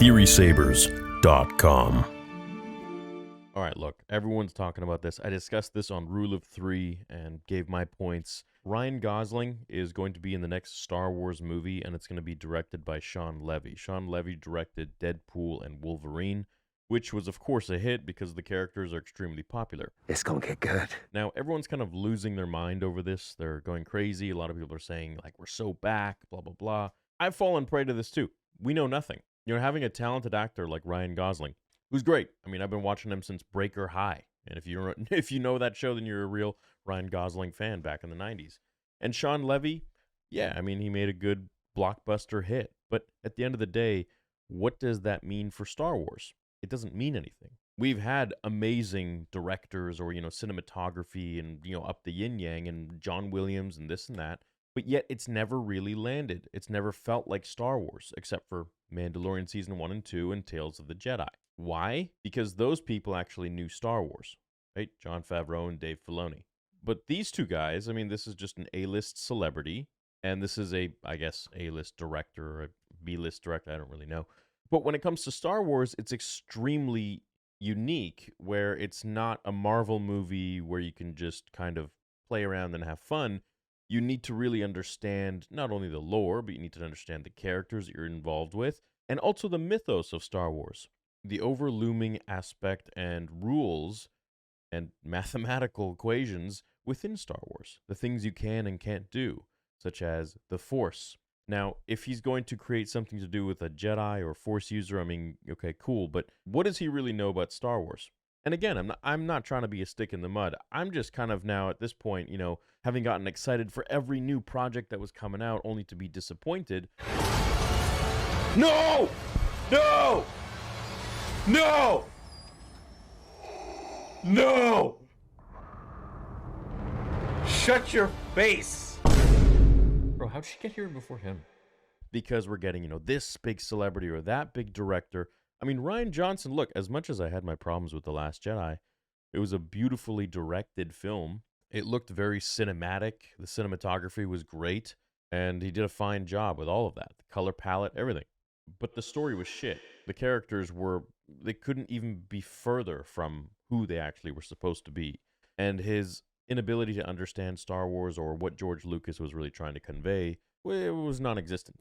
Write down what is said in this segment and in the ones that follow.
theorysabers.com. All right, look, everyone's talking about this. I discussed this on Rule of Three and gave my points. Ryan Gosling is going to be in the next Star Wars movie, and it's going to be directed by Sean Levy. Sean Levy directed Deadpool and Wolverine, which was, of course, a hit because the characters are extremely popular. It's gonna get good. Now, everyone's kind of losing their mind over this. They're going crazy. A lot of people are saying, like, we're so back, blah, blah, blah. I've fallen prey to this, too. We know nothing. You know, having a talented actor like Ryan Gosling, who's great. I mean, I've been watching him since Breaker High. And if you know that show, then you're a real Ryan Gosling fan back in the 90s. And Sean Levy, yeah, I mean, he made a good blockbuster hit. But at the end of the day, what does that mean for Star Wars? It doesn't mean anything. We've had amazing directors or, cinematography and, up the yin-yang and John Williams and this and that. But yet it's never really landed. It's never felt like Star Wars, except for Mandalorian Season 1 and 2 and Tales of the Jedi. Why? Because those people actually knew Star Wars, right? Jon Favreau and Dave Filoni. But these two guys, I mean, this is just an A-list celebrity, and this is I guess, A-list director or a B-list director, I don't really know. But when it comes to Star Wars, it's extremely unique, where it's not a Marvel movie where you can just kind of play around and have fun. You need to really understand not only the lore, but you need to understand the characters that you're involved with, and also the mythos of Star Wars. The overlooming aspect and rules and mathematical equations within Star Wars. The things you can and can't do, such as the Force. Now, if he's going to create something to do with a Jedi or Force user, I mean, okay, cool, but what does he really know about Star Wars? And again, I'm not trying to be a stick in the mud. I'm just kind of now at this point, having gotten excited for every new project that was coming out only to be disappointed. No! No! No! No! Shut your face! Bro, how'd she get here before him? Because we're getting, this big celebrity or that big director. I mean, Rian Johnson, look, as much as I had my problems with The Last Jedi, it was a beautifully directed film. It looked very cinematic. The cinematography was great. And he did a fine job with all of that. The color palette, everything. But the story was shit. The characters they couldn't even be further from who they actually were supposed to be. And his inability to understand Star Wars or what George Lucas was really trying to convey, well, it was non-existent.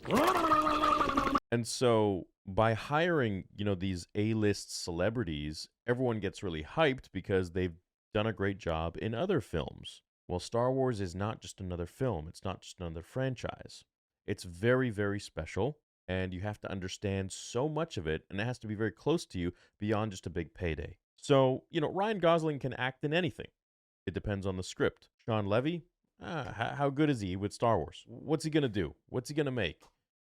And so by hiring, these A-list celebrities, everyone gets really hyped because they've done a great job in other films. Well, Star Wars is not just another film. It's not just another franchise. It's very, very special, and you have to understand so much of it, and it has to be very close to you beyond just a big payday. So, Ryan Gosling can act in anything. It depends on the script. Sean Levy, how good is he with Star Wars? What's he going to do? What's he going to make?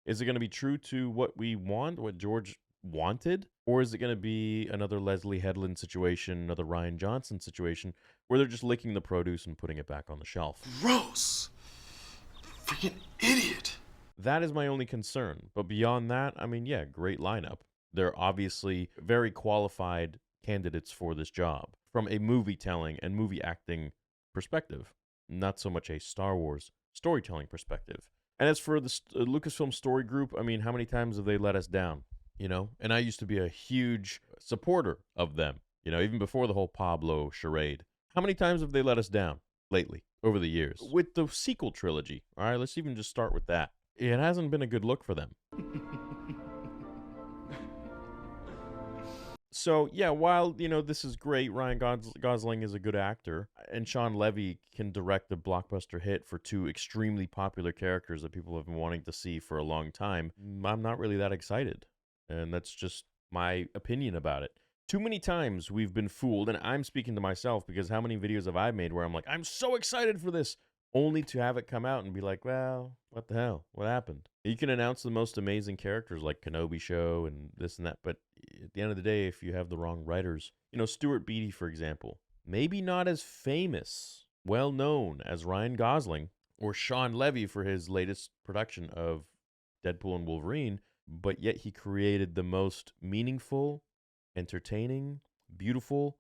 Is it going to be true to what we want, what George wanted? Or is it going to be another Leslie Headland situation, another Rian Johnson situation, where they're just licking the produce and putting it back on the shelf? Gross! Freaking idiot! That is my only concern. But beyond that, I mean, yeah, great lineup. They're obviously very qualified candidates for this job from a movie telling and movie acting perspective, not so much a Star Wars storytelling perspective. And as for the Lucasfilm Story Group, I mean, how many times have they let us down? And I used to be a huge supporter of them, even before the whole Pablo charade. How many times have they let us down lately, over the years? With the sequel trilogy, all right, let's even just start with that. It hasn't been a good look for them. So, yeah, while, this is great, Ryan Gosling is a good actor, and Sean Levy can direct a blockbuster hit for two extremely popular characters that people have been wanting to see for a long time, I'm not really that excited. And that's just my opinion about it. Too many times we've been fooled, and I'm speaking to myself because how many videos have I made where I'm like, I'm so excited for this, only to have it come out and be like, well, what the hell? What happened? You can announce the most amazing characters like Kenobi show and this and that, but at the end of the day, if you have the wrong writers, Stuart Beattie, for example, maybe not as famous, well known as Ryan Gosling or Sean Levy for his latest production of Deadpool and Wolverine, but yet he created the most meaningful, entertaining, beautiful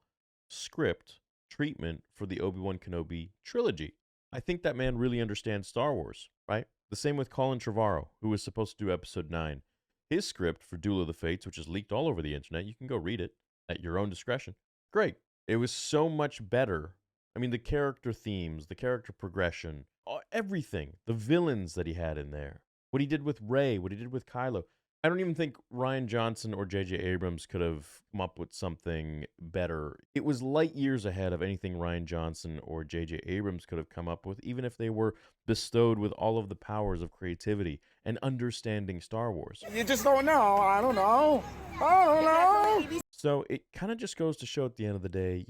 script treatment for the Obi-Wan Kenobi trilogy. I think that man really understands Star Wars, right? The same with Colin Trevorrow, who was supposed to do Episode 9. His script for Duel of the Fates, which is leaked all over the internet, you can go read it at your own discretion. Great. It was so much better. I mean, the character themes, the character progression, everything, the villains that he had in there, what he did with Rey, what he did with Kylo. I don't even think Rian Johnson or J.J. Abrams could have come up with something better. It was light years ahead of anything Rian Johnson or J.J. Abrams could have come up with, even if they were bestowed with all of the powers of creativity and understanding Star Wars. You just don't know. I don't know. I don't know. So it kind of just goes to show at the end of the day,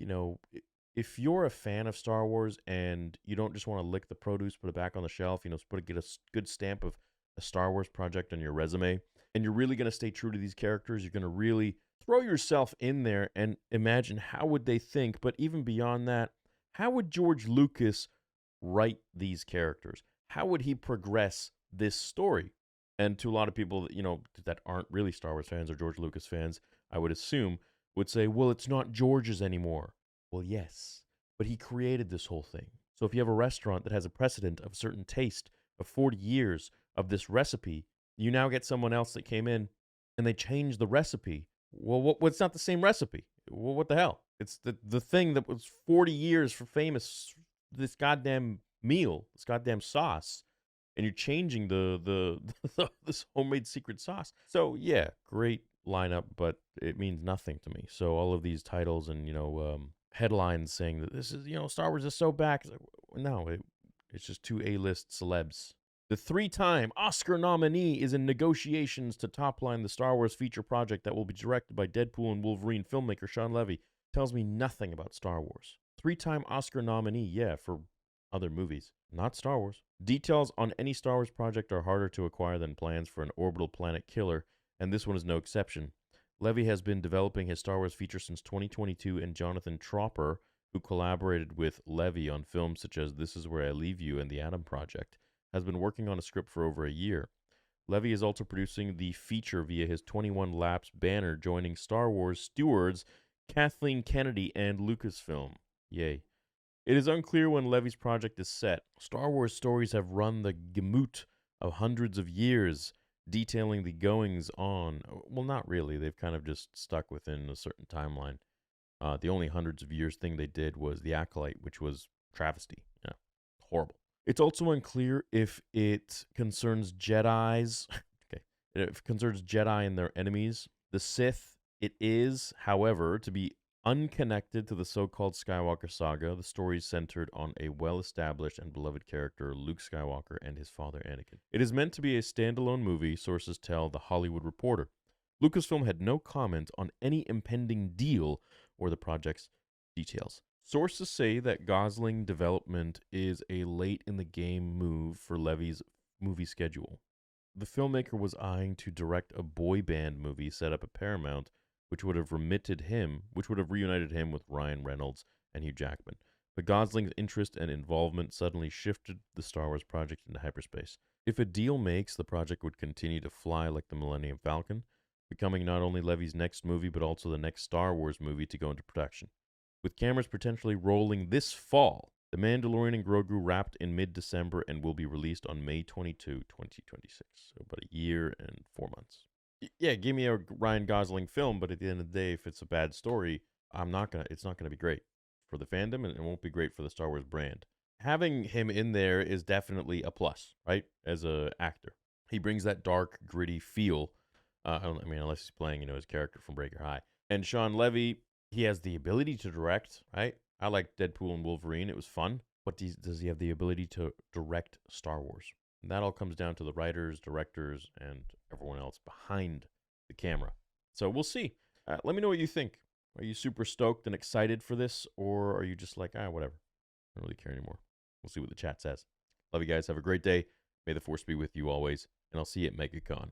if you're a fan of Star Wars and you don't just want to lick the produce, put it back on the shelf, get a good stamp of a Star Wars project on your resume, and you're really going to stay true to these characters, you're going to really throw yourself in there and imagine how would they think, but even beyond that, how would George Lucas write these characters? How would he progress this story? And to a lot of people, that aren't really Star Wars fans or George Lucas fans, I would assume, would say, well, it's not George's anymore. Well, yes, but he created this whole thing. So if you have a restaurant that has a precedent of a certain taste of 40 years of this recipe, you now get someone else that came in and they changed the recipe. Well, what's not the same recipe? Well, what the hell? It's the thing that was 40 years for famous, this goddamn meal, this goddamn sauce, and you're changing the this homemade secret sauce. So yeah, great lineup, but it means nothing to me. So all of these titles and headlines saying that this is Star Wars is so back. It's like, no, it's just two A-list celebs. The 3-time Oscar nominee is in negotiations to topline the Star Wars feature project that will be directed by Deadpool and Wolverine filmmaker Sean Levy. Tells me nothing about Star Wars. 3-time Oscar nominee, yeah, for other movies, not Star Wars. Details on any Star Wars project are harder to acquire than plans for an orbital planet killer, and this one is no exception. Levy has been developing his Star Wars feature since 2022, and Jonathan Tropper, who collaborated with Levy on films such as This Is Where I Leave You and The Atom Project, has been working on a script for over a year. Levy is also producing the feature via his 21 Laps banner, joining Star Wars stewards Kathleen Kennedy and Lucasfilm. Yay. It is unclear when Levy's project is set. Star Wars stories have run the gamut of hundreds of years, detailing the goings on. Well, not really. They've kind of just stuck within a certain timeline. The only hundreds of years thing they did was The Acolyte, which was travesty. Yeah, horrible. It's also unclear if it concerns Jedis. Okay, if it concerns Jedi and their enemies. The Sith, it is, however, to be unconnected to the so-called Skywalker saga. The story is centered on a well-established and beloved character, Luke Skywalker, and his father, Anakin. It is meant to be a standalone movie, sources tell The Hollywood Reporter. Lucasfilm had no comment on any impending deal or the project's details. Sources say that Gosling development is a late-in-the-game move for Levy's movie schedule. The filmmaker was eyeing to direct a boy band movie set up at Paramount, which would have reunited him with Ryan Reynolds and Hugh Jackman. But Gosling's interest and involvement suddenly shifted the Star Wars project into hyperspace. If a deal makes, the project would continue to fly like the Millennium Falcon, becoming not only Levy's next movie, but also the next Star Wars movie to go into production. With cameras potentially rolling this fall, The Mandalorian and Grogu wrapped in mid-December and will be released on May 22, 2026. So about a year and 4 months. Yeah, give me a Ryan Gosling film, but at the end of the day, if it's a bad story, it's not gonna be great for the fandom, and it won't be great for the Star Wars brand. Having him in there is definitely a plus, right? As a actor, he brings that dark, gritty feel. Unless he's playing, his character from Breaker High. And Sean Levy, he has the ability to direct, right? I liked Deadpool and Wolverine. It was fun. But does he have the ability to direct Star Wars? And that all comes down to the writers, directors, and everyone else behind the camera. So we'll see. Let me know what you think. Are you super stoked and excited for this? Or are you just like, whatever. I don't really care anymore. We'll see what the chat says. Love you guys. Have a great day. May the Force be with you always. And I'll see you at MegaCon.